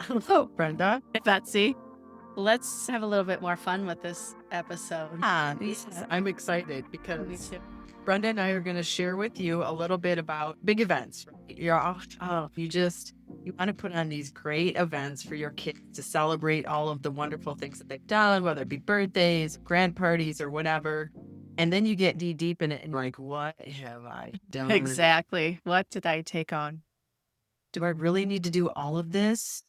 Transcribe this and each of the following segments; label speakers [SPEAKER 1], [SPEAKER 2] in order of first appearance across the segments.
[SPEAKER 1] Hello, Brenda.
[SPEAKER 2] Betsy. Let's have a little bit more fun with this episode.
[SPEAKER 1] Yes,
[SPEAKER 2] Yeah,
[SPEAKER 1] I'm excited
[SPEAKER 2] me
[SPEAKER 1] because
[SPEAKER 2] too.
[SPEAKER 1] Brenda and I are going to share with you a little bit about big events. Right? You want to put on these great events for your kids to celebrate all of the wonderful things that they've done, whether it be birthdays, grand parties, or whatever. And then you get deep in it and like, what have I done?
[SPEAKER 2] Exactly. What did I take on?
[SPEAKER 1] Do I really need to do all of this?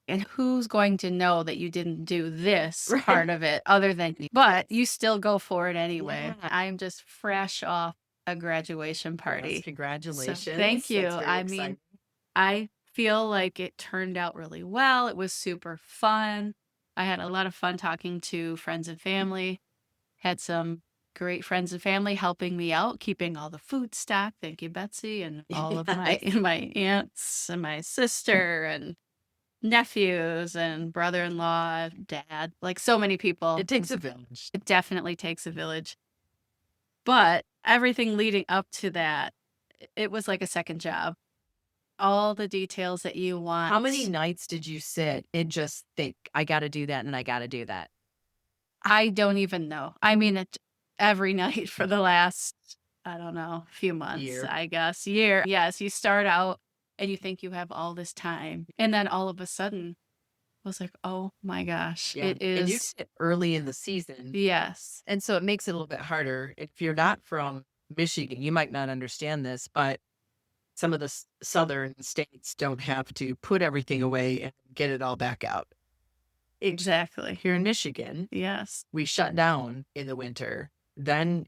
[SPEAKER 2] And who's going to know that you didn't do this
[SPEAKER 1] Right.
[SPEAKER 2] part of it other than you? But you still go for it anyway.
[SPEAKER 1] Yeah.
[SPEAKER 2] I'm just fresh off a graduation
[SPEAKER 1] Yes,
[SPEAKER 2] party. So thank
[SPEAKER 1] congratulations.
[SPEAKER 2] you.
[SPEAKER 1] That's very
[SPEAKER 2] I mean,
[SPEAKER 1] exciting.
[SPEAKER 2] I feel like it turned out really well. It was super fun. I had a lot of fun talking to friends and family. Had some great friends and family helping me out, keeping all the food stocked. Thank you, Betsy, and all of my
[SPEAKER 1] Yes.
[SPEAKER 2] my aunts and my sister and nephews and brother-in-law, dad, like so many people.
[SPEAKER 1] It takes a village.
[SPEAKER 2] It definitely takes a village. But everything leading up to that, it was like a second job. All the details that you
[SPEAKER 1] How many
[SPEAKER 2] want.
[SPEAKER 1] nights did you sit and just think, I gotta do that and I gotta do that?
[SPEAKER 2] I don't even know. I mean, it every night for the last, I don't know, few months,
[SPEAKER 1] Year.
[SPEAKER 2] I guess, year. Yes, you start out and you think you have all this time, and then all of a sudden, I was like, "Oh my gosh,
[SPEAKER 1] Yeah.
[SPEAKER 2] it
[SPEAKER 1] And you
[SPEAKER 2] is."
[SPEAKER 1] sit early in the season.
[SPEAKER 2] Yes.
[SPEAKER 1] And so it makes it a little bit harder. If you're not from Michigan, you might not understand this, but some of the southern states don't have to put everything away and get it all back out.
[SPEAKER 2] Exactly.
[SPEAKER 1] Here in Michigan,
[SPEAKER 2] Yes.
[SPEAKER 1] we shut down in the winter. Then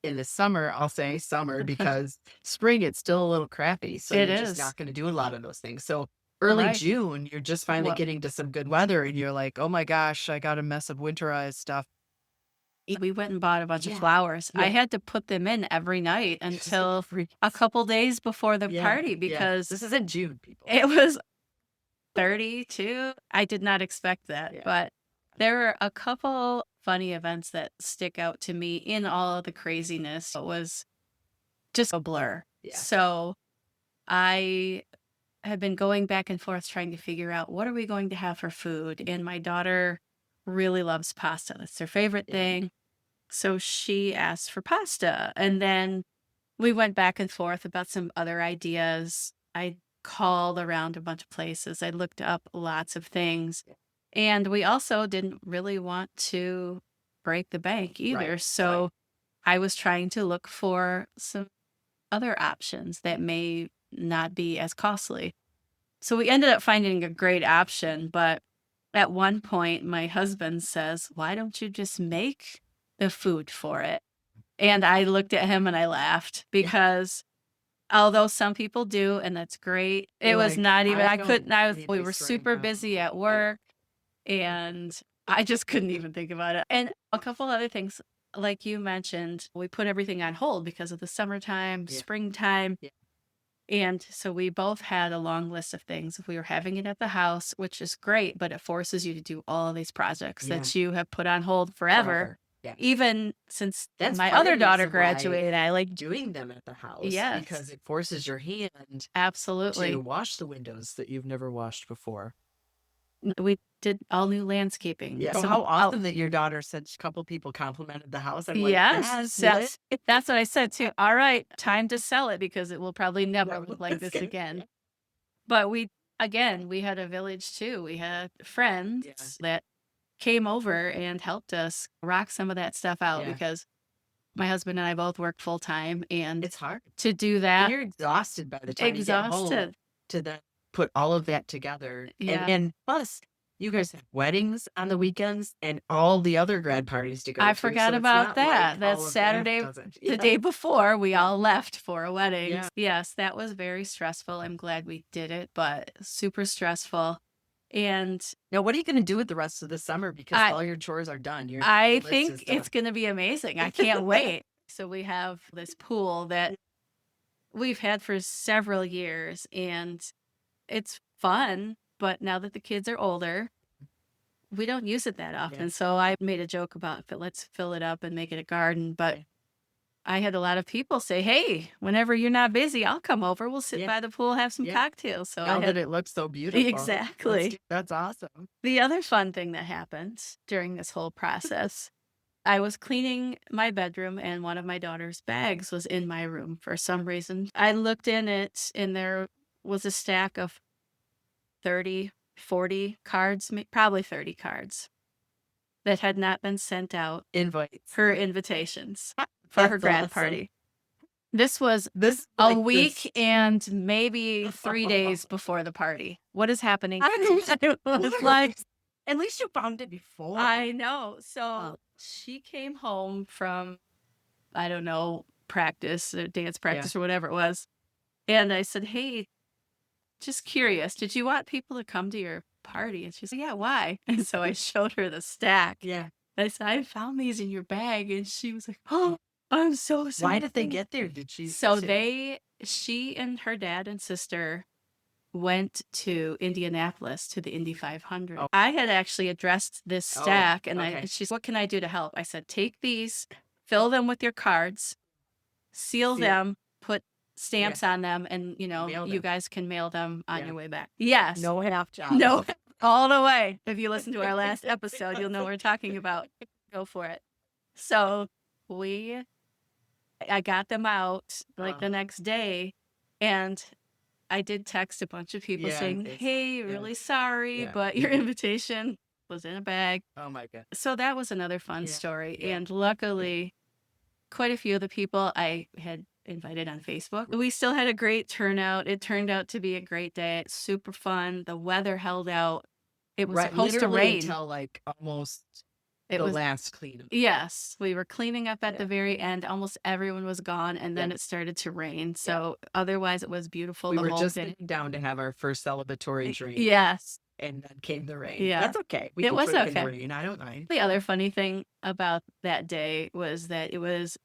[SPEAKER 1] in the summer, I'll say summer because spring, it's still a little crappy. So
[SPEAKER 2] It
[SPEAKER 1] you're just
[SPEAKER 2] is.
[SPEAKER 1] not going to do a lot of those things. So early
[SPEAKER 2] Right.
[SPEAKER 1] June, you're just finally
[SPEAKER 2] Well,
[SPEAKER 1] getting to some good weather and you're like, oh my gosh, I got a mess of winterized stuff.
[SPEAKER 2] we went and bought a bunch of
[SPEAKER 1] Yeah.
[SPEAKER 2] flowers. I
[SPEAKER 1] Yeah.
[SPEAKER 2] had to put them in every night
[SPEAKER 1] Just get
[SPEAKER 2] until
[SPEAKER 1] free.
[SPEAKER 2] a couple days before the
[SPEAKER 1] Yeah.
[SPEAKER 2] party
[SPEAKER 1] Yeah.
[SPEAKER 2] because
[SPEAKER 1] This is in June, people.
[SPEAKER 2] it was 32. I did not expect that,
[SPEAKER 1] Yeah.
[SPEAKER 2] but there were a couple funny events that stick out to me in all of the craziness. It was just a blur.
[SPEAKER 1] Yeah.
[SPEAKER 2] So I have been going back and forth trying to figure out what are we going to have for food. And my daughter really loves pasta. That's her favorite
[SPEAKER 1] Yeah.
[SPEAKER 2] thing. So she asked for pasta. And then we went back and forth about some other ideas. I called around a bunch of places. I looked up lots of things.
[SPEAKER 1] Yeah.
[SPEAKER 2] And we also didn't really want to break the bank either.
[SPEAKER 1] Right.
[SPEAKER 2] So I was trying to look for some other options that may not be as costly. So we ended up finding a great option. But at one point, my husband says, "Why don't you just make the food for it?" And I looked at him and I laughed
[SPEAKER 1] Yeah.
[SPEAKER 2] because although some people do, and that's great, it
[SPEAKER 1] You're
[SPEAKER 2] was
[SPEAKER 1] like,
[SPEAKER 2] not even
[SPEAKER 1] I
[SPEAKER 2] I
[SPEAKER 1] don't
[SPEAKER 2] couldn't I was
[SPEAKER 1] need
[SPEAKER 2] we were
[SPEAKER 1] this right
[SPEAKER 2] super
[SPEAKER 1] now.
[SPEAKER 2] busy at work, and I just couldn't even think about it. And a couple other things, like you mentioned, we put everything on hold because of the summertime,
[SPEAKER 1] Yeah.
[SPEAKER 2] springtime,
[SPEAKER 1] Yeah.
[SPEAKER 2] and so we both had a long list of things. If we were having it at the house, which is great, but it forces you to do all these projects
[SPEAKER 1] Yeah.
[SPEAKER 2] that you have put on hold forever.
[SPEAKER 1] Yeah.
[SPEAKER 2] Even since
[SPEAKER 1] That's
[SPEAKER 2] my
[SPEAKER 1] part of
[SPEAKER 2] other
[SPEAKER 1] the
[SPEAKER 2] daughter
[SPEAKER 1] reason why
[SPEAKER 2] graduated, I like
[SPEAKER 1] doing them at the house because
[SPEAKER 2] yes,
[SPEAKER 1] it forces your hand to
[SPEAKER 2] absolutely.
[SPEAKER 1] wash the windows that you've never washed before.
[SPEAKER 2] We did all new landscaping.
[SPEAKER 1] Yeah. So
[SPEAKER 2] Some
[SPEAKER 1] how
[SPEAKER 2] oh,
[SPEAKER 1] awesome that your daughter said a couple people complimented the house. I'm like,
[SPEAKER 2] yes,
[SPEAKER 1] yes,
[SPEAKER 2] that's what I said too. All right, time to sell it because it will probably never
[SPEAKER 1] no,
[SPEAKER 2] look like
[SPEAKER 1] that's
[SPEAKER 2] this
[SPEAKER 1] good.
[SPEAKER 2] again. But we had a village too. We had
[SPEAKER 1] Yeah.
[SPEAKER 2] friends that came over and helped us rock some of that stuff out
[SPEAKER 1] Yeah.
[SPEAKER 2] because my husband and I both work full time, and
[SPEAKER 1] It's hard.
[SPEAKER 2] to do
[SPEAKER 1] And
[SPEAKER 2] that,
[SPEAKER 1] you're exhausted by the time you get home
[SPEAKER 2] exhausted.
[SPEAKER 1] to then put all of that together.
[SPEAKER 2] Yeah.
[SPEAKER 1] And plus, you guys have weddings on the weekends and all the other grad parties to go
[SPEAKER 2] I
[SPEAKER 1] to.
[SPEAKER 2] forgot
[SPEAKER 1] So it's
[SPEAKER 2] about
[SPEAKER 1] not like
[SPEAKER 2] that. That's
[SPEAKER 1] all of that
[SPEAKER 2] Saturday,
[SPEAKER 1] doesn't.
[SPEAKER 2] the
[SPEAKER 1] Yeah.
[SPEAKER 2] day before, we
[SPEAKER 1] Yeah.
[SPEAKER 2] all left for a wedding.
[SPEAKER 1] Yeah.
[SPEAKER 2] Yes, that was very stressful. I'm glad we did it, but super stressful. And
[SPEAKER 1] Now, what are you going to do with the rest of the summer? Because
[SPEAKER 2] I
[SPEAKER 1] all your chores are done. Your
[SPEAKER 2] I
[SPEAKER 1] list
[SPEAKER 2] think
[SPEAKER 1] is done.
[SPEAKER 2] it's gonna be amazing. I can't wait. So we have this pool that we've had for several years, and it's fun, but now that the kids are older, we don't use it that
[SPEAKER 1] Yeah.
[SPEAKER 2] often. So I made a joke about, let's fill it up and make it a garden, but
[SPEAKER 1] Yeah.
[SPEAKER 2] I had a lot of people say, "Hey, whenever you're not busy, I'll come over. We'll sit
[SPEAKER 1] Yeah.
[SPEAKER 2] by the pool, have some
[SPEAKER 1] Yeah.
[SPEAKER 2] cocktails." So I
[SPEAKER 1] Now that
[SPEAKER 2] had
[SPEAKER 1] it looks so beautiful.
[SPEAKER 2] exactly.
[SPEAKER 1] That's awesome.
[SPEAKER 2] The other fun thing that happened during this whole process, I was cleaning my bedroom and one of my daughter's bags was in my room for some reason. I looked in it and there was a stack of 30, 40 cards, probably 30 cards that had not been sent out,
[SPEAKER 1] Invites.
[SPEAKER 2] her invitations for her
[SPEAKER 1] That's
[SPEAKER 2] grad
[SPEAKER 1] awesome.
[SPEAKER 2] party. This was
[SPEAKER 1] This is
[SPEAKER 2] a
[SPEAKER 1] like
[SPEAKER 2] week
[SPEAKER 1] this.
[SPEAKER 2] and maybe 3 days before the party. What is happening?
[SPEAKER 1] I don't know. It's like, at least you found it before.
[SPEAKER 2] I know.
[SPEAKER 1] Oh.
[SPEAKER 2] So she came home from, I don't know, practice, or dance practice, or whatever it was. And I said, "Hey, just curious, did you want people to come to your party?" And she's like, "Yeah, why?" And so I showed her the stack.
[SPEAKER 1] Yeah.
[SPEAKER 2] I said, "I found these in your bag." And she was like, "Oh, I'm so sorry."
[SPEAKER 1] Why did they get there? Did she?
[SPEAKER 2] So she and her dad and sister went to Indianapolis to the Indy 500.
[SPEAKER 1] Oh.
[SPEAKER 2] I had actually addressed this stack and
[SPEAKER 1] okay.
[SPEAKER 2] she's, "What can I do to help?" I said, "Take these, fill them with your cards, seal them, put stamps on them, and
[SPEAKER 1] Mail
[SPEAKER 2] you
[SPEAKER 1] them.
[SPEAKER 2] guys can mail them on your way back." Yes.
[SPEAKER 1] No half job.
[SPEAKER 2] No, all the way. If you listen to our last episode, you'll know what we're talking about. Go for it. So I got them out like the next day, and I did text a bunch of people saying, "Hey, really sorry, but your invitation was in a bag."
[SPEAKER 1] Oh my God.
[SPEAKER 2] So that was another fun story. And luckily, quite a few of the people I had invited on Facebook, we still had a great turnout. It turned out to be a great day. Super fun. The weather held out. It was supposed to
[SPEAKER 1] literally
[SPEAKER 2] rain.
[SPEAKER 1] until like almost
[SPEAKER 2] It
[SPEAKER 1] the
[SPEAKER 2] was
[SPEAKER 1] last cleanup.
[SPEAKER 2] Yes, we were cleaning up at the very end. Almost everyone was gone, and then it started to rain. So otherwise, it was beautiful.
[SPEAKER 1] We
[SPEAKER 2] the
[SPEAKER 1] were
[SPEAKER 2] whole
[SPEAKER 1] just
[SPEAKER 2] day.
[SPEAKER 1] sitting down to have our first celebratory drink.
[SPEAKER 2] Yes.
[SPEAKER 1] And then came the rain.
[SPEAKER 2] Yeah.
[SPEAKER 1] That's okay. We
[SPEAKER 2] It
[SPEAKER 1] can
[SPEAKER 2] was
[SPEAKER 1] drink in the
[SPEAKER 2] okay.
[SPEAKER 1] rain. I don't mind.
[SPEAKER 2] The other funny thing about that day was that it was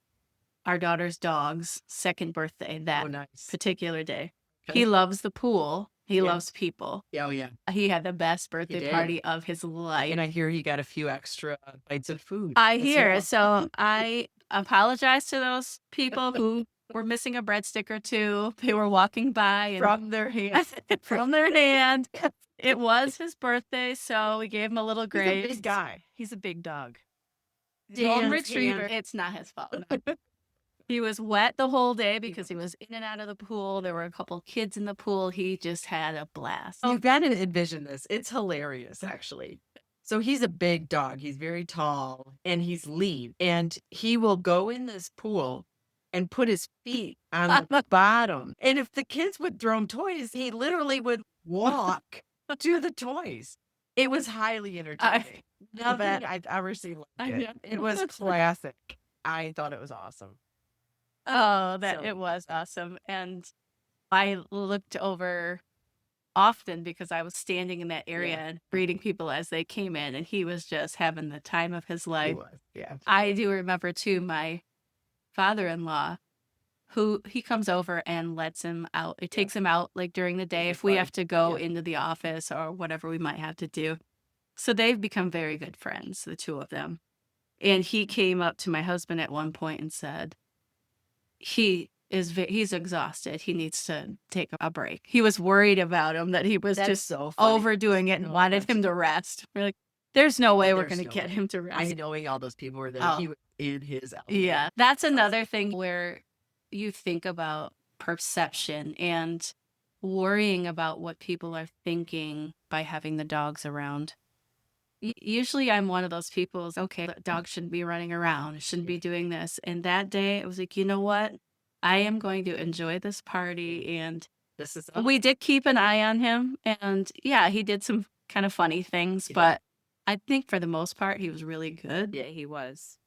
[SPEAKER 2] our daughter's dog's second birthday that
[SPEAKER 1] nice.
[SPEAKER 2] particular day.
[SPEAKER 1] Okay.
[SPEAKER 2] He loves the pool. He loves people.
[SPEAKER 1] Oh, yeah.
[SPEAKER 2] He had the best birthday
[SPEAKER 1] did.
[SPEAKER 2] party of his life.
[SPEAKER 1] And I hear he got a few extra bites of food.
[SPEAKER 2] I
[SPEAKER 1] That's
[SPEAKER 2] hear.
[SPEAKER 1] awesome.
[SPEAKER 2] So I apologize to those people who were missing a breadstick or two. They were walking by and
[SPEAKER 1] From their hand.
[SPEAKER 2] from their hand. It was his birthday, so we gave him a little grace.
[SPEAKER 1] He's a big guy.
[SPEAKER 2] He's a big dog.
[SPEAKER 1] Dan's
[SPEAKER 2] Golden retriever.
[SPEAKER 1] hand.
[SPEAKER 2] It's not his fault. He was wet the whole day because he was in and out of the pool. There were a couple kids in the pool. He just had a blast.
[SPEAKER 1] You've got to envision this. It's hilarious, actually. So he's a big dog. He's very tall and he's lean. And he will go in this pool and put his feet on the bottom. And if the kids would throw him toys, he literally would walk to the toys. It was highly entertaining. Nothing I've ever seen like it. It was classic. I thought it was awesome.
[SPEAKER 2] Oh, it was awesome. And I looked over often because I was standing in that area and greeting people as they came in, and he was just having the time of his life.
[SPEAKER 1] He was, yeah.
[SPEAKER 2] I do remember too, my father-in-law, who he comes over and lets him out. It takes him out like during the day if we have to go into the office or whatever we might have to do. So they've become very good friends, the two of them. And he came up to my husband at one point and said, he's exhausted. He needs to take a break. He was worried about him, that he was just
[SPEAKER 1] so funny.
[SPEAKER 2] overdoing it and wanted him to rest. We're like, there's no way we're going to get him to rest.
[SPEAKER 1] I knowing all those people were there. He was in his element.
[SPEAKER 2] Yeah, that's another thing where you think about perception and worrying about what people are thinking by having the dogs around. Usually I'm one of those people, okay, the dog shouldn't be running around, it shouldn't be doing this. And that day I was like, you know what? I am going to enjoy this party. And we did keep an eye on him. And yeah, he did some kind of funny things, but I think for the most part, he was really good.
[SPEAKER 1] Yeah, he was.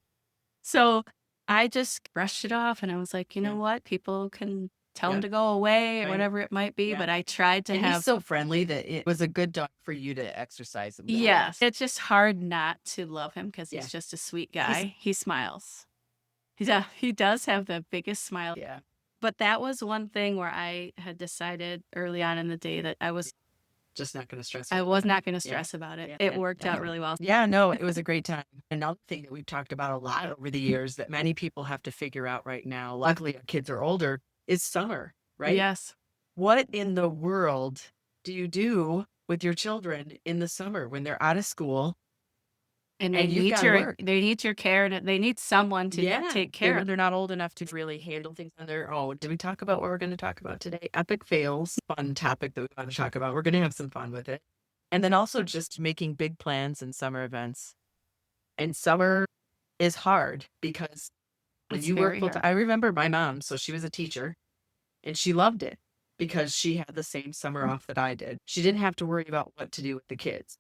[SPEAKER 2] So I just brushed it off and I was like, you know what? People can tell him to go away or whatever it might be. But I tried to have.
[SPEAKER 1] He's so friendly that it was a good dog for you to exercise him.
[SPEAKER 2] Yes. It's just hard not to love him because he's just a sweet guy. He smiles. He does have the biggest smile.
[SPEAKER 1] Yeah.
[SPEAKER 2] But that was one thing where I had decided early on in the day that I was
[SPEAKER 1] just not going to stress
[SPEAKER 2] I
[SPEAKER 1] about
[SPEAKER 2] was
[SPEAKER 1] it.
[SPEAKER 2] not gonna
[SPEAKER 1] Yeah.
[SPEAKER 2] stress about it.
[SPEAKER 1] Yeah.
[SPEAKER 2] It
[SPEAKER 1] Yeah.
[SPEAKER 2] worked out really well.
[SPEAKER 1] Yeah, no, it was a great time. Another thing that we've talked about a lot over the years that many people have to figure out right now, luckily our kids are older, is summer, right?
[SPEAKER 2] Yes.
[SPEAKER 1] What in the world do you do with your children in the summer when they're out of school
[SPEAKER 2] And
[SPEAKER 1] and you've got to work?
[SPEAKER 2] they need your care, and they need someone to
[SPEAKER 1] Yeah,
[SPEAKER 2] take care of.
[SPEAKER 1] they're not old enough to really handle things on their own. Did we talk about what we're going to talk about today? Epic fails, fun topic that we want to talk about. We're going to have some fun with it. And then also just making big plans and summer events. And summer is hard because when
[SPEAKER 2] It's
[SPEAKER 1] you work
[SPEAKER 2] very
[SPEAKER 1] full time,
[SPEAKER 2] hard.
[SPEAKER 1] I remember my mom, so she was a teacher and she loved it because she had the same summer off that I did. She didn't have to worry about what to do with the kids.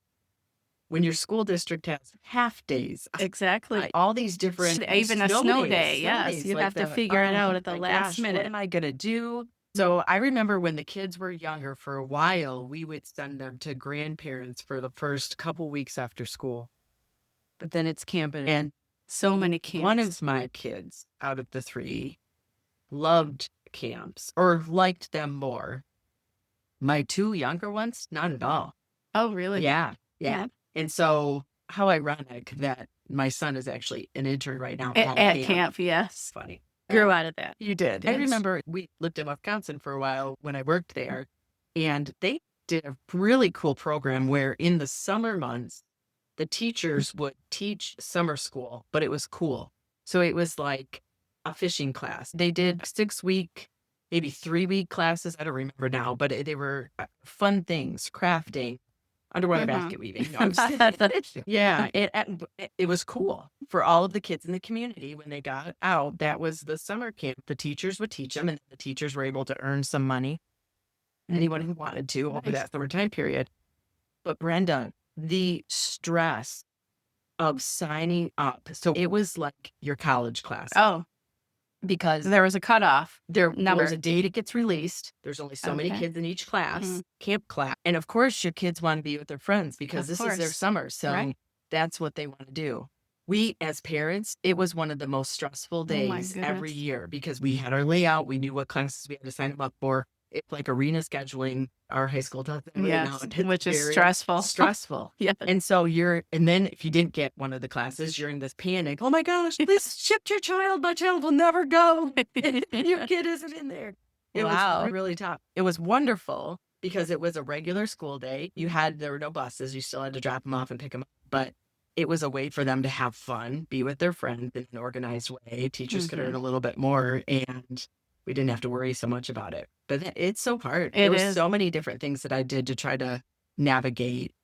[SPEAKER 1] When your school district has half days,
[SPEAKER 2] Exactly.
[SPEAKER 1] all these different
[SPEAKER 2] Even a snow
[SPEAKER 1] days,
[SPEAKER 2] day,
[SPEAKER 1] snow
[SPEAKER 2] yes.
[SPEAKER 1] days
[SPEAKER 2] You
[SPEAKER 1] like
[SPEAKER 2] have to
[SPEAKER 1] that.
[SPEAKER 2] figure it out
[SPEAKER 1] Oh
[SPEAKER 2] at the
[SPEAKER 1] my
[SPEAKER 2] last
[SPEAKER 1] gosh, what
[SPEAKER 2] minute.
[SPEAKER 1] am I gonna do? So I remember when the kids were younger, for a while, we would send them to grandparents for the first couple weeks after school. But then it's camping. And
[SPEAKER 2] So many
[SPEAKER 1] one
[SPEAKER 2] camps.
[SPEAKER 1] of my kids out of the three loved camps or liked them more. My two younger ones, not at all.
[SPEAKER 2] Oh, really?
[SPEAKER 1] Yeah. Yeah. And so how ironic that my son is actually an intern right now
[SPEAKER 2] At camp, yes.
[SPEAKER 1] Funny.
[SPEAKER 2] Grew out of that.
[SPEAKER 1] You did. I
[SPEAKER 2] Yes.
[SPEAKER 1] remember we lived in Wisconsin for a while when I worked there, and they did a really cool program where in the summer months, the teachers would teach summer school, but it was cool. So it was like a fishing class. They did 6-week, maybe 3-week classes. I don't remember now, but they were fun things, crafting, underwater basket weaving. No, I'm just kidding. Yeah, it was cool for all of the kids in the community when they got out. That was the summer camp. The teachers would teach them, and the teachers were able to earn some money. Anyone who wanted to over that summer time period. But Brenda, the stress of signing up. So it was like your college class.
[SPEAKER 2] Oh,
[SPEAKER 1] Because
[SPEAKER 2] there was a cutoff.
[SPEAKER 1] there's
[SPEAKER 2] Number.
[SPEAKER 1] a date it gets released. There's only so many
[SPEAKER 2] Okay.
[SPEAKER 1] kids in each class,
[SPEAKER 2] Mhm.
[SPEAKER 1] camp class. And of course, your kids want to be with their friends because
[SPEAKER 2] Of
[SPEAKER 1] this is their
[SPEAKER 2] course.
[SPEAKER 1] summer. So
[SPEAKER 2] Right.
[SPEAKER 1] that's what they want to do. We, as parents, it was one of the most stressful
[SPEAKER 2] Oh my
[SPEAKER 1] days every
[SPEAKER 2] goodness.
[SPEAKER 1] year because we had our layout. We knew what classes we had to sign them up for. It's like arena scheduling. Our high school does that right now.
[SPEAKER 2] Yes,
[SPEAKER 1] It's
[SPEAKER 2] which is
[SPEAKER 1] very
[SPEAKER 2] stressful.
[SPEAKER 1] Stressful.
[SPEAKER 2] Yeah.
[SPEAKER 1] And so and then if you didn't get one of the classes, you're in this panic. Oh my gosh, please ship your child. My child will never go. Your kid isn't in there. It
[SPEAKER 2] Wow.
[SPEAKER 1] was really tough. It was wonderful because it was a regular school day. There were no buses. You still had to drop them off and pick them up. But it was a way for them to have fun, be with their friends in an organized way. Teachers could earn a little bit more, and we didn't have to worry so much about it. But it's so hard. There were so many different things that I did to try to navigate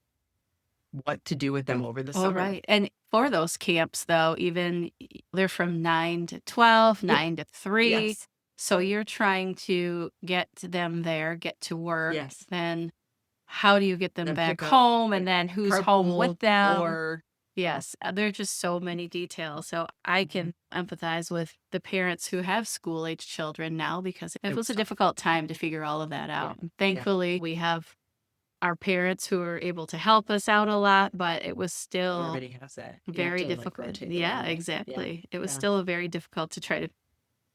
[SPEAKER 1] what to do with them over the
[SPEAKER 2] Oh,
[SPEAKER 1] summer.
[SPEAKER 2] right. And for those camps, though, even they're from 9 to 12,
[SPEAKER 1] Yeah.
[SPEAKER 2] 9 to 3.
[SPEAKER 1] Yes.
[SPEAKER 2] So you're trying to get them there, get to work.
[SPEAKER 1] Yes.
[SPEAKER 2] Then how do you get them
[SPEAKER 1] Then
[SPEAKER 2] back
[SPEAKER 1] pick up,
[SPEAKER 2] home? And then who's home
[SPEAKER 1] Carpool
[SPEAKER 2] with them?
[SPEAKER 1] or
[SPEAKER 2] Yes, there are just so many details. So I can empathize with the parents who have school age children now because it was a difficult time to figure all of that out. And thankfully, we have our parents who are able to help us out a lot, but it was still
[SPEAKER 1] everybody has that. You have
[SPEAKER 2] very
[SPEAKER 1] to, like,
[SPEAKER 2] difficult.
[SPEAKER 1] rotate
[SPEAKER 2] Yeah,
[SPEAKER 1] around it.
[SPEAKER 2] exactly. It was
[SPEAKER 1] Yeah.
[SPEAKER 2] still very difficult to try to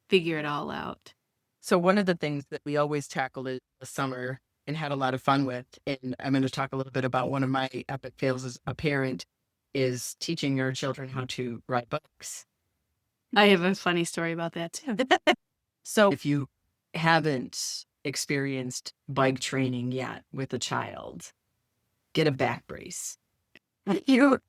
[SPEAKER 2] figure it all out.
[SPEAKER 1] So one of the things that we always tackled in the summer and had a lot of fun with, and I'm going to talk a little bit about one of my epic fails as a parent, is teaching your children how to write books.
[SPEAKER 2] I have a funny story about that too.
[SPEAKER 1] So if you haven't experienced bike training yet with a child, get a back brace. You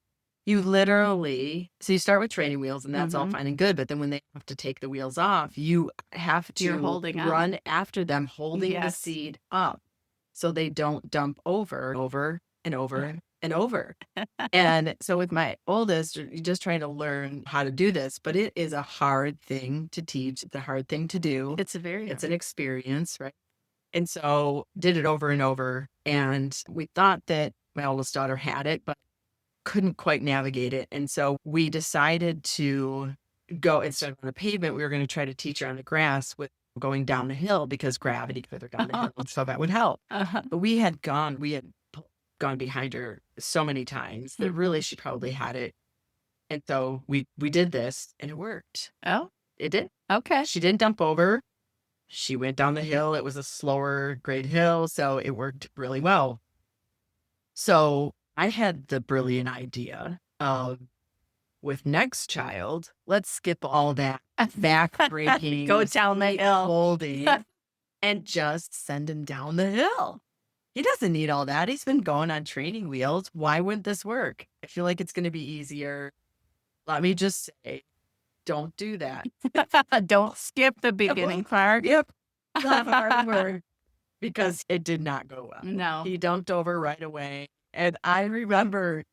[SPEAKER 1] literally, so you start with training wheels and that's all fine and good. But then when they have to take the wheels off, you have
[SPEAKER 2] You're
[SPEAKER 1] to
[SPEAKER 2] holding on.
[SPEAKER 1] run after them, holding the
[SPEAKER 2] Yes.
[SPEAKER 1] seat up so they don't dump over and over and over. And so with my oldest, you're just trying to learn how to do this, but it is a hard thing to teach. It's a hard thing to do.
[SPEAKER 2] It's
[SPEAKER 1] It's an experience, right? And so did it over and over. And we thought that my oldest daughter had it, but couldn't quite navigate it. And so we decided to go, instead of on the pavement, we were going to try to teach her on the grass with going down the hill because gravity could have down the hill. So that would help. But we had gone behind her so many times that really she probably had it. And so we did this and it worked.
[SPEAKER 2] Oh,
[SPEAKER 1] It did.
[SPEAKER 2] okay.
[SPEAKER 1] She didn't dump over. She went down the hill. It was a slower grade hill, so it worked really well. So I had the brilliant idea of with next child, let's skip all that back
[SPEAKER 2] Go
[SPEAKER 1] breaking,
[SPEAKER 2] down the hill.
[SPEAKER 1] holding, and just send him down the hill. He doesn't need all that. He's been going on training wheels. Why wouldn't this work? I feel like it's going to be easier. Let me just say, don't do that.
[SPEAKER 2] Don't skip the beginning part.
[SPEAKER 1] Yep. Not hard work because it did not go well.
[SPEAKER 2] No.
[SPEAKER 1] He dunked over right away. And I remember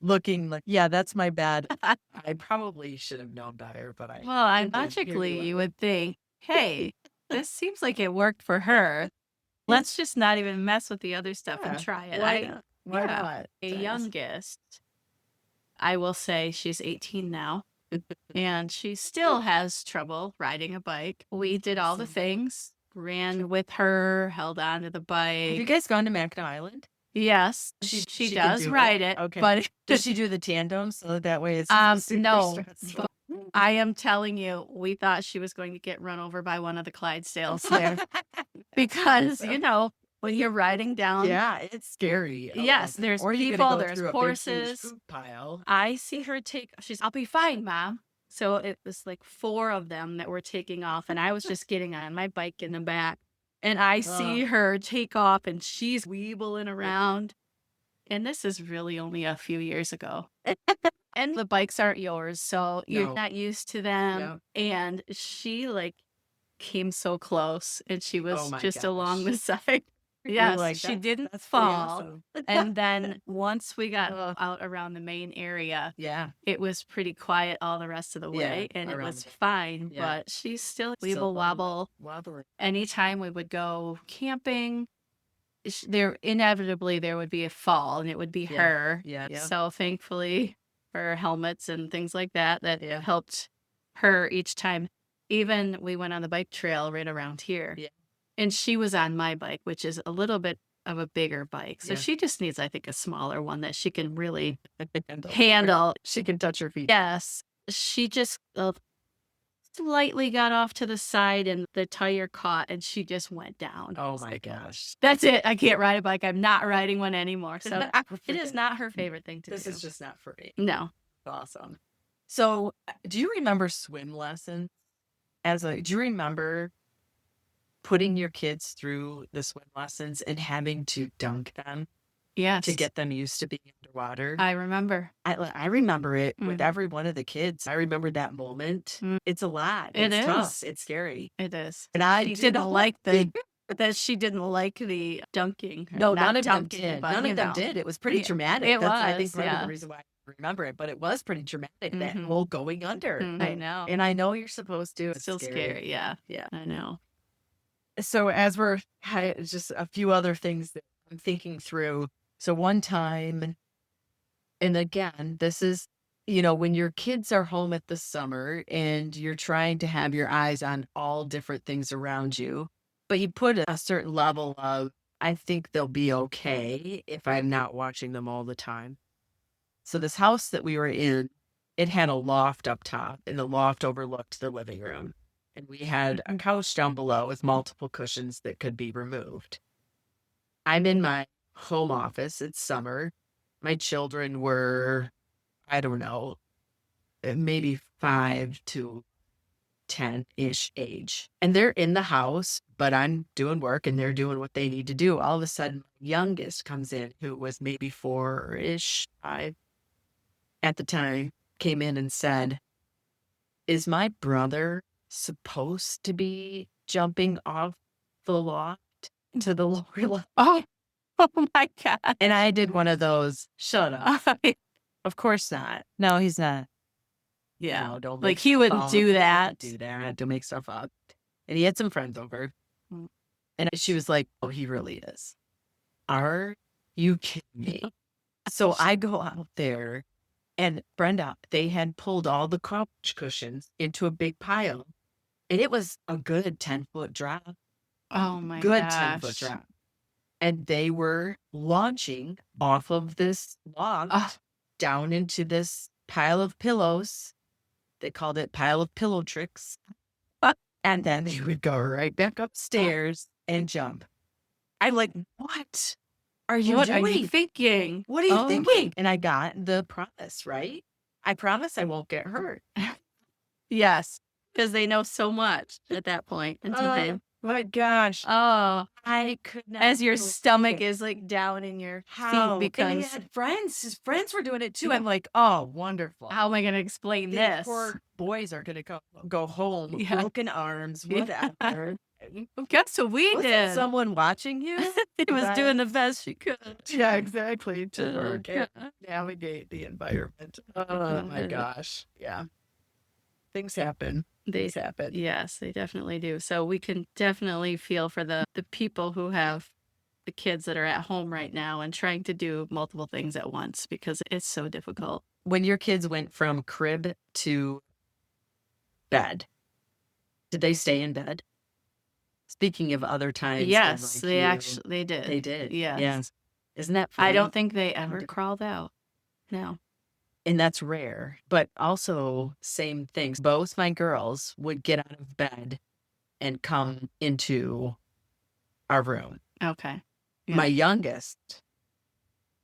[SPEAKER 1] looking like, yeah, that's my bad. I probably should have known better, but I
[SPEAKER 2] Well,
[SPEAKER 1] didn't. Here
[SPEAKER 2] logically,
[SPEAKER 1] you
[SPEAKER 2] you
[SPEAKER 1] are.
[SPEAKER 2] would think, hey, this seems like it worked for her. Let's just not even mess with the other stuff and
[SPEAKER 1] Yeah,
[SPEAKER 2] try it.
[SPEAKER 1] why not? Why
[SPEAKER 2] Yeah,
[SPEAKER 1] not?
[SPEAKER 2] a
[SPEAKER 1] Nice.
[SPEAKER 2] youngest, I will say she's 18 now, and she still has trouble riding a bike. We did all the
[SPEAKER 1] Awesome.
[SPEAKER 2] things, ran with her, held on to the
[SPEAKER 1] Have you
[SPEAKER 2] bike.
[SPEAKER 1] guys gone to Mackinac Island?
[SPEAKER 2] Yes,
[SPEAKER 1] She
[SPEAKER 2] she
[SPEAKER 1] can
[SPEAKER 2] does
[SPEAKER 1] do
[SPEAKER 2] ride it,
[SPEAKER 1] Okay.
[SPEAKER 2] but
[SPEAKER 1] Does she do the tandem so that way it's super
[SPEAKER 2] no,
[SPEAKER 1] stressful?
[SPEAKER 2] I am telling you, we thought she was going to get run over by one of the Clydesdales there because, when you're riding down,
[SPEAKER 1] Yeah, it's scary.
[SPEAKER 2] yes, there's
[SPEAKER 1] Or you're
[SPEAKER 2] people,
[SPEAKER 1] gonna go
[SPEAKER 2] there's
[SPEAKER 1] through a big, huge
[SPEAKER 2] horses.
[SPEAKER 1] poop pile.
[SPEAKER 2] I see her I'll be fine, Mom. So it was like 4 of them that were taking off, and I was just getting on my bike in the back. And I see her take off, and she's weebling around. And this is really only a few years ago. And the bikes aren't yours, so you're
[SPEAKER 1] No.
[SPEAKER 2] not used to them.
[SPEAKER 1] Yeah.
[SPEAKER 2] And she came so close, and she was
[SPEAKER 1] my
[SPEAKER 2] just along the
[SPEAKER 1] gosh.
[SPEAKER 2] side.
[SPEAKER 1] You're
[SPEAKER 2] Yes,
[SPEAKER 1] like,
[SPEAKER 2] she didn't
[SPEAKER 1] that's pretty
[SPEAKER 2] fall.
[SPEAKER 1] awesome.
[SPEAKER 2] And then once we got
[SPEAKER 1] Ugh.
[SPEAKER 2] out around the main area,
[SPEAKER 1] Yeah.
[SPEAKER 2] it was pretty quiet all the rest of the
[SPEAKER 1] Yeah,
[SPEAKER 2] way, and it
[SPEAKER 1] around
[SPEAKER 2] was
[SPEAKER 1] the-
[SPEAKER 2] fine.
[SPEAKER 1] yeah.
[SPEAKER 2] But she's still
[SPEAKER 1] Still
[SPEAKER 2] weeble wobble.
[SPEAKER 1] wobbling.
[SPEAKER 2] Anytime we would go camping, there inevitably there would be a fall, and it would be
[SPEAKER 1] Yeah.
[SPEAKER 2] her.
[SPEAKER 1] Yeah. Yeah.
[SPEAKER 2] So thankfully, for helmets and things like that,
[SPEAKER 1] Yeah.
[SPEAKER 2] helped her each time. Even we went on the bike trail right around here.
[SPEAKER 1] Yeah.
[SPEAKER 2] And she was on my bike, which is a little bit of a bigger bike. So
[SPEAKER 1] Yeah.
[SPEAKER 2] she just needs, I think, a smaller one that she can really
[SPEAKER 1] Handle.
[SPEAKER 2] handle.
[SPEAKER 1] She can touch her feet.
[SPEAKER 2] Yes. She just slightly got off to the side and the tire caught and she just went down.
[SPEAKER 1] Oh my gosh.
[SPEAKER 2] That's it. I can't ride a bike. I'm not riding one anymore. So
[SPEAKER 1] Not for
[SPEAKER 2] it is
[SPEAKER 1] freaking-
[SPEAKER 2] not her favorite thing to
[SPEAKER 1] This
[SPEAKER 2] do.
[SPEAKER 1] is just not for me.
[SPEAKER 2] No.
[SPEAKER 1] Awesome. So, do you remember swim lessons? Do you remember putting your kids through the swim lessons and having to dunk them
[SPEAKER 2] Yes.
[SPEAKER 1] to get them used to being underwater?
[SPEAKER 2] I remember.
[SPEAKER 1] I remember it with
[SPEAKER 2] Mhm.
[SPEAKER 1] every one of the kids. I remember that moment.
[SPEAKER 2] Mm.
[SPEAKER 1] It's a lot.
[SPEAKER 2] It
[SPEAKER 1] It's tough.
[SPEAKER 2] is.
[SPEAKER 1] It's scary.
[SPEAKER 2] It is.
[SPEAKER 1] And I
[SPEAKER 2] She
[SPEAKER 1] did
[SPEAKER 2] didn't
[SPEAKER 1] not
[SPEAKER 2] like
[SPEAKER 1] think-
[SPEAKER 2] she didn't like the dunking.
[SPEAKER 1] No,
[SPEAKER 2] Not
[SPEAKER 1] none of them
[SPEAKER 2] dunking,
[SPEAKER 1] did.
[SPEAKER 2] but,
[SPEAKER 1] None
[SPEAKER 2] you
[SPEAKER 1] of them
[SPEAKER 2] know.
[SPEAKER 1] did. It was pretty
[SPEAKER 2] Yeah,
[SPEAKER 1] traumatic.
[SPEAKER 2] it
[SPEAKER 1] That's, I think,
[SPEAKER 2] was,
[SPEAKER 1] part of
[SPEAKER 2] yeah.
[SPEAKER 1] the reason why I remember it. But it was pretty traumatic, that
[SPEAKER 2] Mhm.
[SPEAKER 1] whole going under.
[SPEAKER 2] I know.
[SPEAKER 1] And I know you're supposed to. It's
[SPEAKER 2] Still scary. Yeah.
[SPEAKER 1] Yeah.
[SPEAKER 2] I know.
[SPEAKER 1] So as just a few other things that I'm thinking through. So one time, and again, this is, when your kids are home at the summer and you're trying to have your eyes on all different things around you, but you put a certain level of, I think they'll be okay if I'm not watching them all the time. So this house that we were in, it had a loft up top, and the loft overlooked the living room. And we had a couch down below with multiple cushions that could be removed. I'm in my home office. It's summer. My children were, I don't know, maybe 5 to 10-ish age. And they're in the house, but I'm doing work and they're doing what they need to do. All of a sudden, my youngest comes in, who was maybe 4-ish, 5 at the time, came in and said, "Is my brother supposed to be jumping off the loft to the lower level?"
[SPEAKER 2] Oh, oh my God.
[SPEAKER 1] And I did one of those, shut up. Of course not. No, he's not.
[SPEAKER 2] Yeah.
[SPEAKER 1] Don't
[SPEAKER 2] Like
[SPEAKER 1] make
[SPEAKER 2] he
[SPEAKER 1] stuff
[SPEAKER 2] wouldn't
[SPEAKER 1] up.
[SPEAKER 2] do
[SPEAKER 1] He
[SPEAKER 2] that.
[SPEAKER 1] wouldn't do that. Don't make stuff up. And he had some friends over.
[SPEAKER 2] Mm.
[SPEAKER 1] And she was like, "Oh, he really is. Are you kidding me?" So I go out there, and Brenda, they had pulled all the couch cushions into a big pile. And it was a good 10-foot drop.
[SPEAKER 2] Oh my
[SPEAKER 1] Good
[SPEAKER 2] gosh.
[SPEAKER 1] 10-foot drop. And they were launching off of this log down into this pile of pillows. They called it pile of pillow tricks. And then they would go right back upstairs and jump. I'm like, what? are you
[SPEAKER 2] What are you
[SPEAKER 1] doing?
[SPEAKER 2] thinking?
[SPEAKER 1] What are you
[SPEAKER 2] Oh,
[SPEAKER 1] thinking? And I got the promise, right? I promise I won't get hurt.
[SPEAKER 2] yes, because they know so much at that point in
[SPEAKER 1] Oh
[SPEAKER 2] time.
[SPEAKER 1] my gosh.
[SPEAKER 2] Oh,
[SPEAKER 1] I could
[SPEAKER 2] as
[SPEAKER 1] not
[SPEAKER 2] your
[SPEAKER 1] believe
[SPEAKER 2] stomach
[SPEAKER 1] it.
[SPEAKER 2] is, like, down in your feet
[SPEAKER 1] How? And he
[SPEAKER 2] because
[SPEAKER 1] had friends. His friends were doing it too. I'm like, oh, wonderful.
[SPEAKER 2] how am I gonna explain
[SPEAKER 1] These
[SPEAKER 2] this?
[SPEAKER 1] poor boys are gonna go home, with
[SPEAKER 2] Yeah.
[SPEAKER 1] broken arms,
[SPEAKER 2] Yeah.
[SPEAKER 1] whatever.
[SPEAKER 2] Well, guess what we
[SPEAKER 1] Wasn't
[SPEAKER 2] did?
[SPEAKER 1] someone watching you?
[SPEAKER 2] She was
[SPEAKER 1] That
[SPEAKER 2] doing the best she could.
[SPEAKER 1] yeah, exactly, to
[SPEAKER 2] Oh,
[SPEAKER 1] work and navigate the environment. Oh my
[SPEAKER 2] God.
[SPEAKER 1] gosh. Yeah. Things happen.
[SPEAKER 2] They
[SPEAKER 1] Things happen.
[SPEAKER 2] yes, they definitely do. So we can definitely feel for the people who have the kids that are at home right now and trying to do multiple things at once because it's so difficult.
[SPEAKER 1] When your kids went from crib to bed, did they stay in bed? Speaking of other times when,
[SPEAKER 2] Yes,
[SPEAKER 1] like, you
[SPEAKER 2] they did.
[SPEAKER 1] they did.
[SPEAKER 2] Yes.
[SPEAKER 1] Yes. Isn't that
[SPEAKER 2] I
[SPEAKER 1] funny?
[SPEAKER 2] don't think they
[SPEAKER 1] How
[SPEAKER 2] ever
[SPEAKER 1] did
[SPEAKER 2] crawled out. No.
[SPEAKER 1] and that's rare, but also same things. Both my girls would get out of bed and come into our room.
[SPEAKER 2] Okay. Yeah.
[SPEAKER 1] My youngest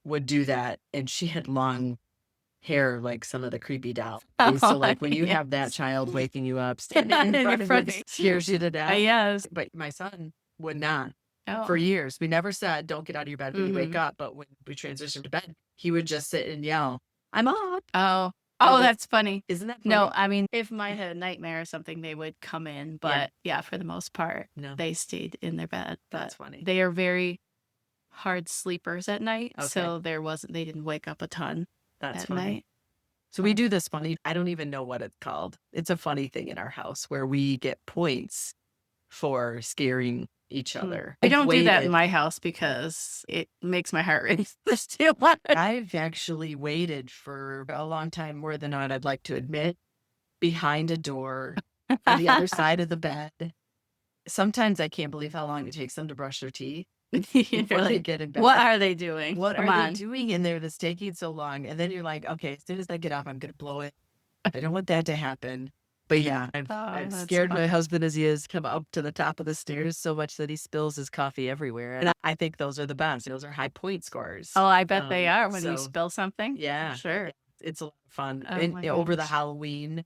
[SPEAKER 1] would do that, and she had long hair like some of the creepy dolls. So, like, when you have that
[SPEAKER 2] Yes.
[SPEAKER 1] child waking you up, standing in
[SPEAKER 2] In
[SPEAKER 1] front of
[SPEAKER 2] front
[SPEAKER 1] you,
[SPEAKER 2] of-
[SPEAKER 1] scares you to death.
[SPEAKER 2] Yes.
[SPEAKER 1] But my son would not.
[SPEAKER 2] Oh.
[SPEAKER 1] For years, we never said, "Don't get out of your bed when you wake
[SPEAKER 2] Mhm.
[SPEAKER 1] up." But when we transitioned to bed, he would just sit and yell, "I'm up."
[SPEAKER 2] Oh.
[SPEAKER 1] I
[SPEAKER 2] Oh,
[SPEAKER 1] was-
[SPEAKER 2] that's funny.
[SPEAKER 1] Isn't that
[SPEAKER 2] No,
[SPEAKER 1] funny?
[SPEAKER 2] I mean, if mine had a nightmare or something, they would come in. But yeah, for the most part,
[SPEAKER 1] No,
[SPEAKER 2] they stayed in their bed.
[SPEAKER 1] that's
[SPEAKER 2] But
[SPEAKER 1] funny.
[SPEAKER 2] they are very hard sleepers at night.
[SPEAKER 1] Okay.
[SPEAKER 2] So they didn't wake up a ton
[SPEAKER 1] That's
[SPEAKER 2] at
[SPEAKER 1] funny.
[SPEAKER 2] night.
[SPEAKER 1] So we do this funny, I don't even know what it's called. It's a funny thing in our house where we get points for scaring each other.
[SPEAKER 2] We don't do that in
[SPEAKER 1] waited-
[SPEAKER 2] my house because it makes my heart race. There's too much.
[SPEAKER 1] I've actually waited for a long time, more than I'd like to admit, behind a door on the other side of the bed. Sometimes I can't believe how long it takes them to brush their teeth
[SPEAKER 2] You're
[SPEAKER 1] before they
[SPEAKER 2] like,
[SPEAKER 1] get in bed.
[SPEAKER 2] what are they doing?
[SPEAKER 1] What
[SPEAKER 2] Come
[SPEAKER 1] are
[SPEAKER 2] on.
[SPEAKER 1] they doing in there that's taking so long? And then you're like, okay, as soon as I get up, I'm going to blow it. I don't want that to happen. But yeah, I've
[SPEAKER 2] that's
[SPEAKER 1] scared my
[SPEAKER 2] funny.
[SPEAKER 1] husband as he is come up to the top of the stairs so much that he spills his coffee everywhere. And I think those are the best. Those are high point scores.
[SPEAKER 2] Oh, I bet they are when you
[SPEAKER 1] so-
[SPEAKER 2] spill something.
[SPEAKER 1] Yeah.
[SPEAKER 2] Sure.
[SPEAKER 1] It's a lot of fun.
[SPEAKER 2] Oh
[SPEAKER 1] And
[SPEAKER 2] my
[SPEAKER 1] over the
[SPEAKER 2] gosh.
[SPEAKER 1] Halloween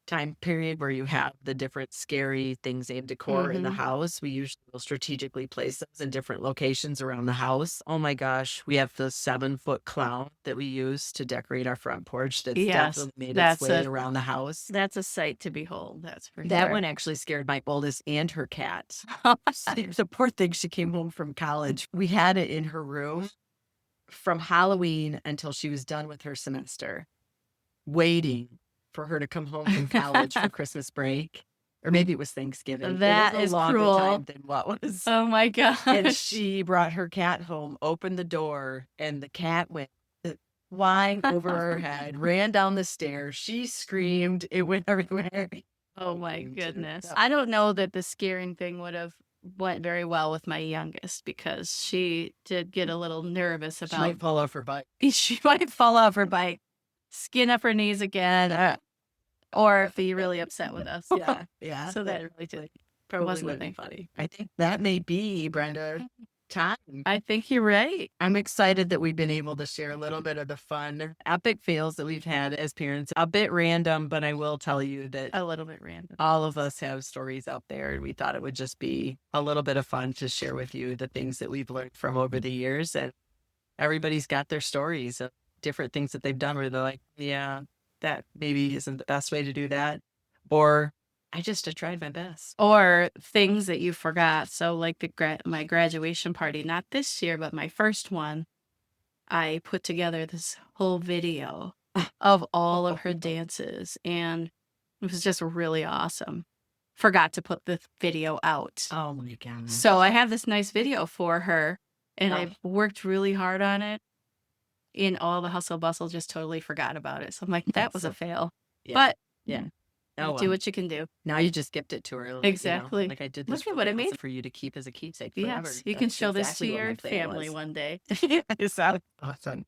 [SPEAKER 1] time period where you have the different scary things and decor in the
[SPEAKER 2] Mhm.
[SPEAKER 1] house, we usually will strategically place those in different locations around the house. Oh my gosh, we have the 7-foot clown that we use to decorate our front porch that's
[SPEAKER 2] Yes,
[SPEAKER 1] definitely made its
[SPEAKER 2] that's
[SPEAKER 1] way
[SPEAKER 2] a-
[SPEAKER 1] around the house.
[SPEAKER 2] That's a sight to behold. That's for
[SPEAKER 1] That
[SPEAKER 2] sure.
[SPEAKER 1] one actually scared my oldest and her cat. The poor thing, she came home from college. We had it in her room from Halloween until she was done with her semester, waiting for her to come home from college for Christmas break. Or maybe it was Thanksgiving.
[SPEAKER 2] That
[SPEAKER 1] it was
[SPEAKER 2] is
[SPEAKER 1] a longer
[SPEAKER 2] cruel.
[SPEAKER 1] time than what was.
[SPEAKER 2] Oh my
[SPEAKER 1] And
[SPEAKER 2] gosh.
[SPEAKER 1] she brought her cat home, opened the door, and the cat went flying over her head, ran down the stairs. She screamed. It went everywhere.
[SPEAKER 2] Oh my
[SPEAKER 1] Into-
[SPEAKER 2] goodness.
[SPEAKER 1] Yeah.
[SPEAKER 2] I don't know that the scaring thing would have went very well with my youngest because she did get a little nervous
[SPEAKER 1] She
[SPEAKER 2] about
[SPEAKER 1] might fall off her bike.
[SPEAKER 2] she might fall off her bike, skin up her knees again, or be really upset with us.
[SPEAKER 1] Yeah, yeah.
[SPEAKER 2] So that really did.
[SPEAKER 1] probably
[SPEAKER 2] wasn't a
[SPEAKER 1] would be
[SPEAKER 2] thing.
[SPEAKER 1] funny. I think that may be, Brenda, time.
[SPEAKER 2] I think you're right.
[SPEAKER 1] I'm excited that we've been able to share a little bit of the fun, epic fails that we've had as parents. A bit random, but I will tell you that
[SPEAKER 2] A little bit random.
[SPEAKER 1] all of us have stories out there, and we thought it would just be a little bit of fun to share with you the things that we've learned from over the years. And everybody's got their stories of different things that they've done where they're like, yeah, that maybe isn't the best way to do that. Or I just tried my best.
[SPEAKER 2] Or things that you forgot. So like my graduation party, not this year, but my first one, I put together this whole video of all of her dances, and it was just really awesome. Forgot to put the video out.
[SPEAKER 1] Oh my God.
[SPEAKER 2] So I have this nice video for her, and
[SPEAKER 1] Oh.
[SPEAKER 2] I worked really hard on it. In all the hustle bustle, just totally forgot about it. So I'm like, that
[SPEAKER 1] That's
[SPEAKER 2] was
[SPEAKER 1] so-
[SPEAKER 2] a fail.
[SPEAKER 1] Yeah.
[SPEAKER 2] But
[SPEAKER 1] Yeah. Oh,
[SPEAKER 2] do
[SPEAKER 1] well.
[SPEAKER 2] what you can do.
[SPEAKER 1] Now you just gift it to her.
[SPEAKER 2] Exactly.
[SPEAKER 1] Like I did
[SPEAKER 2] Look
[SPEAKER 1] this
[SPEAKER 2] at what it
[SPEAKER 1] really
[SPEAKER 2] made.
[SPEAKER 1] for you to keep as a keepsake forever.
[SPEAKER 2] Yes, you can
[SPEAKER 1] That's
[SPEAKER 2] show this
[SPEAKER 1] exactly
[SPEAKER 2] to
[SPEAKER 1] what my
[SPEAKER 2] your
[SPEAKER 1] plan
[SPEAKER 2] family
[SPEAKER 1] was.
[SPEAKER 2] one day.
[SPEAKER 1] It's awesome.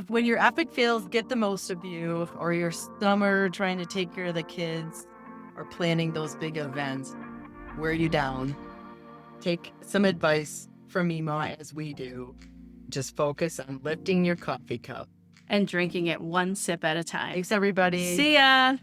[SPEAKER 1] When your epic fails get the most of you, or your summer trying to take care of the kids, or planning those big events, wear you down. Take some advice from Mima as we do. just focus on lifting your coffee cup.
[SPEAKER 2] And drinking it one sip at a time.
[SPEAKER 1] Thanks, everybody.
[SPEAKER 2] See ya.